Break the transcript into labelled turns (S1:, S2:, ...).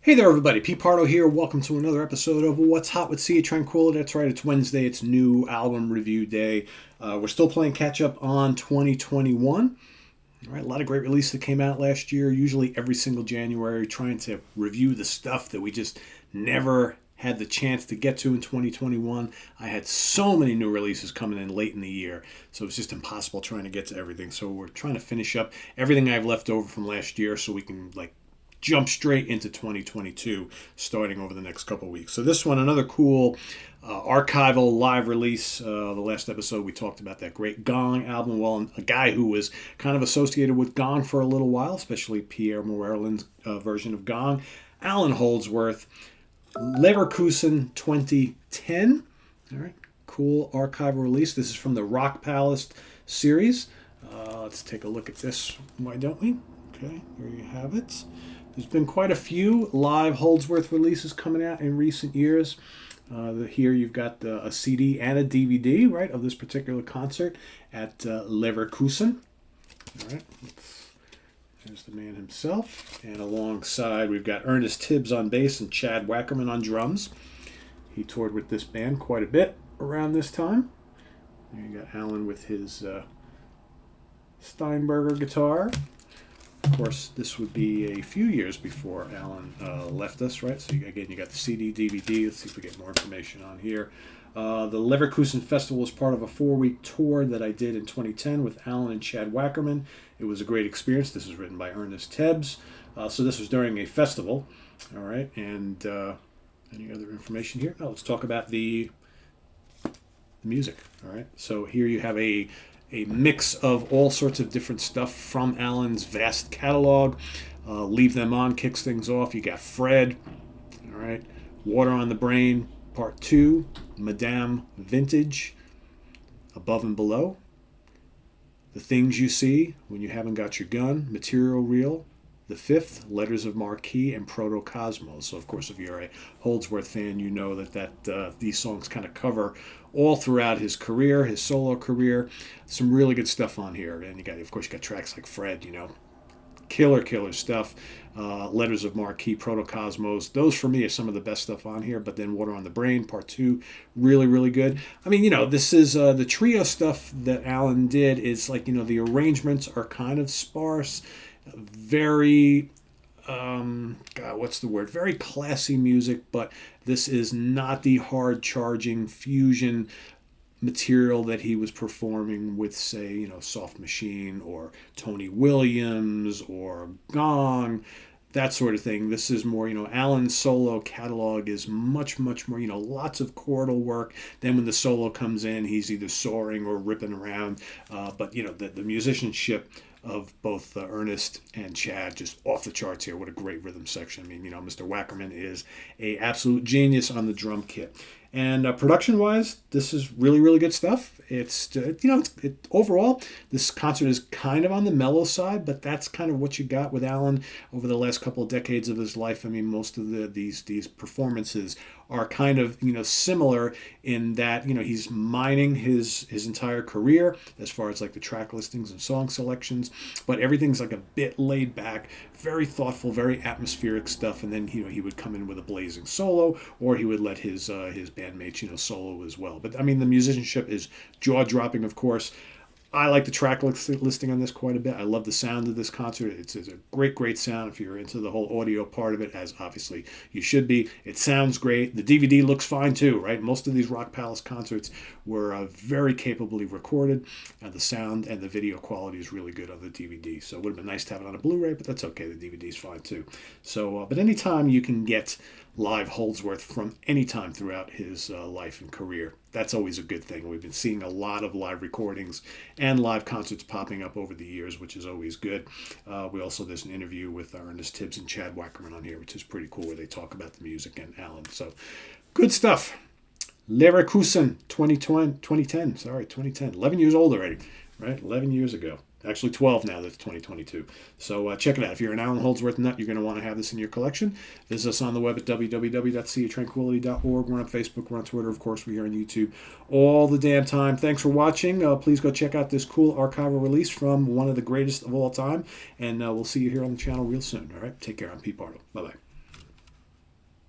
S1: Hey there, everybody. Pete Pardo here. Welcome to another episode of What's Hot with Sea of Tranquility. That's right, it's Wednesday. It's new album review day. We're still playing catch up on 2021. All right, a lot of great releases that came out last year, usually every single January, trying to review the stuff that we just never had the chance to get to in 2021. I had so many new releases coming in late in the year, so it's just impossible trying to get to everything. So we're trying to finish up everything I've left over from last year so we can jump straight into 2022 starting over the next couple weeks. So this one, another cool archival live release. The last episode we talked about that great Gong album. Well, a guy who was kind of associated with Gong for a little while, especially Pierre Morellin's version of Gong, Allan Holdsworth Leverkusen 2010. All right, cool archival release. This is from the Rock Palace series. Let's take a look at this, why don't we? Okay, here you have it. There's been quite a few live Holdsworth releases coming out in recent years. Here you've got a CD and a DVD, right, of this particular concert at Leverkusen. All right, there's the man himself. And alongside, we've got Ernest Tibbs on bass and Chad Wackerman on drums. He toured with this band quite a bit around this time. There you got Allan with his Steinberger guitar. Of course, this would be a few years before Allan left us, right? So again, you got the CD, DVD. Let's see if we get more information on here. The Leverkusen Festival was part of a 4-week tour that I did in 2010 with Allan and Chad Wackerman. It was a great experience. This is written by Ernest Tibbs. So this was during a festival, all right? And any other information here? Let's talk about the music, all right? So here you have a mix of all sorts of different stuff from Allan's vast catalog. Leave Them On kicks things off. You got Fred, all right, Water on the Brain, Part 2, Madame Vintage, Above and Below, The Things You See, When You Haven't Got Your Gun, Material Real, The Fifth, Letters of Marquis, and Protocosmos. So, of course, if you're a Holdsworth fan, you know that these songs kind of cover all throughout his career, his solo career. Some really good stuff on here. And you got tracks like Fred, killer stuff. Letters of Marquis, Protocosmos. Those, for me, are some of the best stuff on here. But then Water on the Brain, Part 2, really good. I mean, this is the trio stuff that Allan did is the arrangements are kind of sparse. Very, very classy music, but this is not the hard-charging fusion material that he was performing with, say, Soft Machine or Tony Williams or Gong, that sort of thing. This is more, Allan's solo catalog is much more, lots of chordal work. Then when the solo comes in, he's either soaring or ripping around. But, the musicianship of both Ernest and Chad just off the charts here. What a great rhythm section. I mean, Mr. Wackerman is a absolute genius on the drum kit. And production-wise, this is really good stuff. It's overall, this concert is kind of on the mellow side, but that's kind of what you got with Allan over the last couple of decades of his life. I mean, most of these performances are kind of similar in that he's mining his entire career as far as the track listings and song selections, but everything's a bit laid back, very thoughtful, very atmospheric stuff. And then he would come in with a blazing solo, or he would let his bandmates solo as well. But I mean, the musicianship is jaw-dropping, of course. I like the track listing on this quite a bit. I love the sound of this concert. It's a great sound if you're into the whole audio part of it, as obviously you should be. It sounds great. The DVD looks fine too, right? Most of these Rock Palace concerts were very capably recorded. The sound and the video quality is really good on the DVD. So it would have been nice to have it on a Blu-ray, but that's okay. The DVD's fine too. So, but anytime you can get live Holdsworth from any time throughout his life and career, that's always a good thing. We've been seeing a lot of live recordings and live concerts popping up over the years, which is always good. There's an interview with Ernest Tibbs and Chad Wackerman on here, which is pretty cool, where they talk about the music and Allan. So, good stuff. Leverkusen 2010. 11 years old already, right? 11 years ago. Actually 12 now, that's 2022. So check it out. If you're an Allan Holdsworth nut, you're going to want to have this in your collection. Visit us on the web at www.seaoftranquility.org. We're on Facebook, we're on Twitter, of course, we're here on YouTube all the damn time. Thanks for watching. Please go check out this cool archival release from one of the greatest of all time. And we'll see you here on the channel real soon. All right, take care. I'm Pete Pardo. Bye-bye.